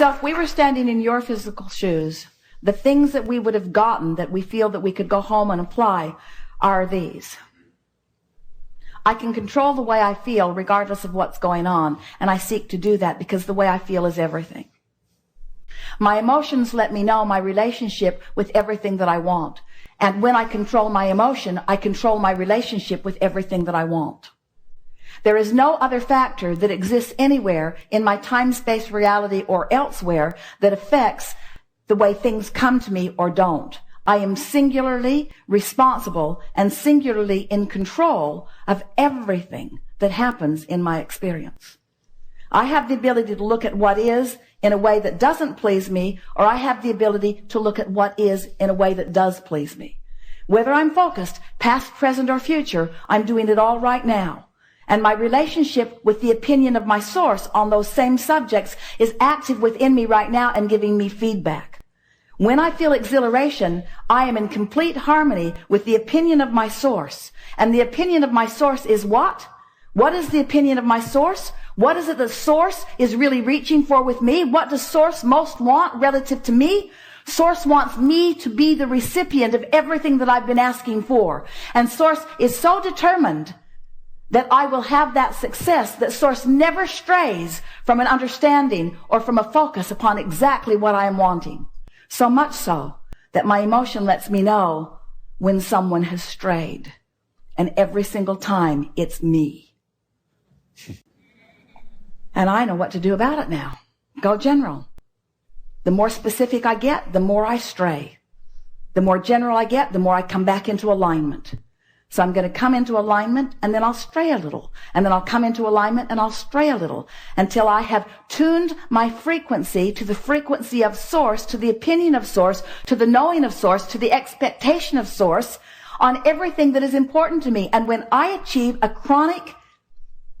So if we were standing in your physical shoes, the things that we would have gotten that we feel that we could go home and apply are these. I can control the way I feel regardless of what's going on, and I seek to do that because the way I feel is everything. My emotions let me know my relationship with everything that I want. And when I control my emotion, I control my relationship with everything that I want. There is no other factor that exists anywhere in my time-space reality or elsewhere that affects the way things come to me or don't. I am singularly responsible and singularly in control of everything that happens in my experience. I have the ability to look at what is in a way that doesn't please me, or I have the ability to look at what is in a way that does please me. Whether I'm focused, past, present, or future, I'm doing it all right now. And my relationship with the opinion of my source on those same subjects is active within me right now and giving me feedback. When I feel exhilaration, I am in complete harmony with the opinion of my source. And the opinion of my source is what? What is the opinion of my source? What is it that source is really reaching for with me? What does source most want relative to me? Source wants me to be the recipient of everything that I've been asking for. And source is so determined that I will have that success that source never strays from an understanding or from a focus upon exactly what I am wanting. So much so that my emotion lets me know when someone has strayed. And every single time it's me. And I know what to do about it now. Go general. The more specific I get, the more I stray. The more general I get, the more I come back into alignment. So I'm going to come into alignment and then I'll stray a little. And then I'll come into alignment and I'll stray a little until I have tuned my frequency to the frequency of source, to the opinion of source, to the knowing of source, to the expectation of source on everything that is important to me. And when I achieve a chronic,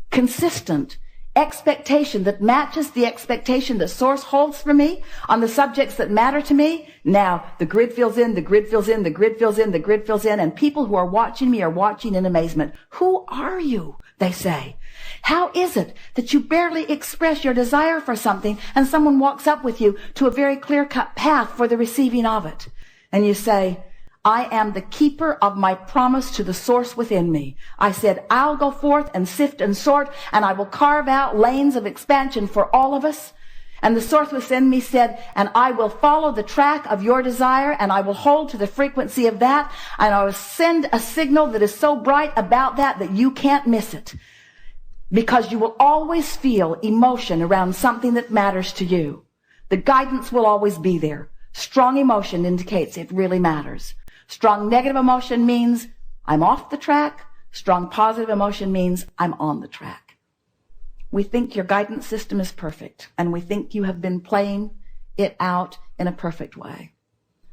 consistent expectation that matches the expectation that source holds for me on the subjects that matter to me, now the grid fills in, the grid fills in, the grid fills in, the grid fills in, and people who are watching me are watching in amazement. Who are you? They say. How is it that you barely express your desire for something and someone walks up with you to a very clear-cut path for the receiving of it? And you say, I am the keeper of my promise to the source within me. I said, I'll go forth and sift and sort, and I will carve out lanes of expansion for all of us. And the source within me said, and I will follow the track of your desire, and I will hold to the frequency of that, and I will send a signal that is so bright about that that you can't miss it. Because you will always feel emotion around something that matters to you. The guidance will always be there. Strong emotion indicates it really matters. Strong negative emotion means I'm off the track. Strong positive emotion means I'm on the track. We think your guidance system is perfect, and we think you have been playing it out in a perfect way.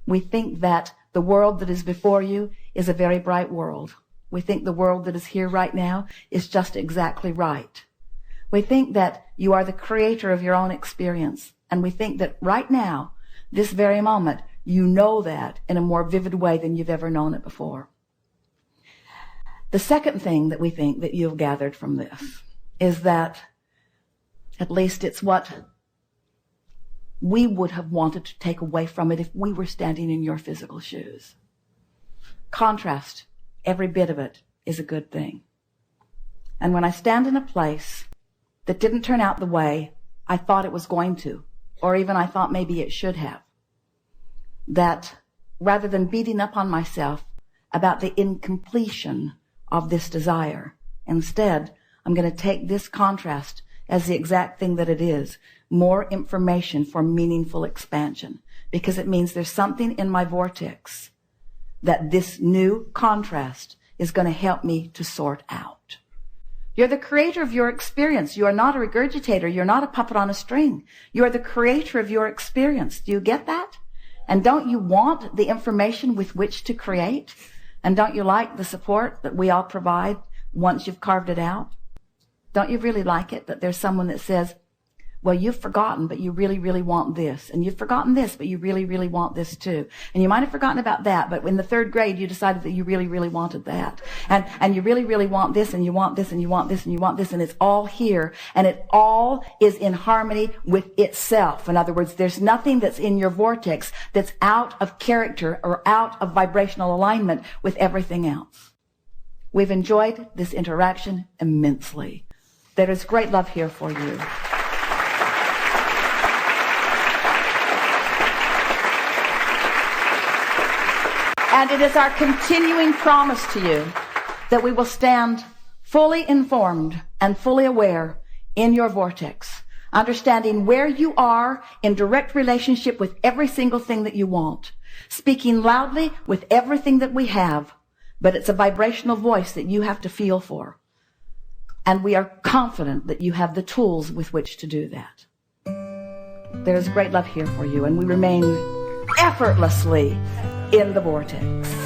We think that the world that is before you is a very bright world. We think the world that is here right now is just exactly right. We think that you are the creator of your own experience, and we think that right now, this very moment, you know that in a more vivid way than you've ever known it before. The second thing that we think that you've gathered from this is that, at least it's what we would have wanted to take away from it if we were standing in your physical shoes. Contrast, every bit of it, is a good thing. And when I stand in a place that didn't turn out the way I thought it was going to, or even I thought maybe it should have, that rather than beating up on myself about the incompletion of this desire, instead, I'm going to take this contrast as the exact thing that it is, more information for meaningful expansion, because it means there's something in my vortex that this new contrast is going to help me to sort out. You're the creator of your experience. You are not a regurgitator. You're not a puppet on a string. You are the creator of your experience. Do you get that? And don't you want the information with which to create? And don't you like the support that we all provide once you've carved it out? Don't you really like it that there's someone that says, Well, you've forgotten, but you really, really want this. And you've forgotten this, but you really, really want this too. And you might have forgotten about that, but in the 3rd grade, you decided that you really, really wanted that. And you really, really want this, and you want this, and you want this, and you want this, and it's all here. And it all is in harmony with itself. In other words, there's nothing that's in your vortex that's out of character or out of vibrational alignment with everything else. We've enjoyed this interaction immensely. There is great love here for you. And it is our continuing promise to you that we will stand fully informed and fully aware in your vortex, understanding where you are in direct relationship with every single thing that you want, speaking loudly with everything that we have, but it's a vibrational voice that you have to feel for. And we are confident that you have the tools with which to do that. There is great love here for you, and we remain effortlessly in the vortex.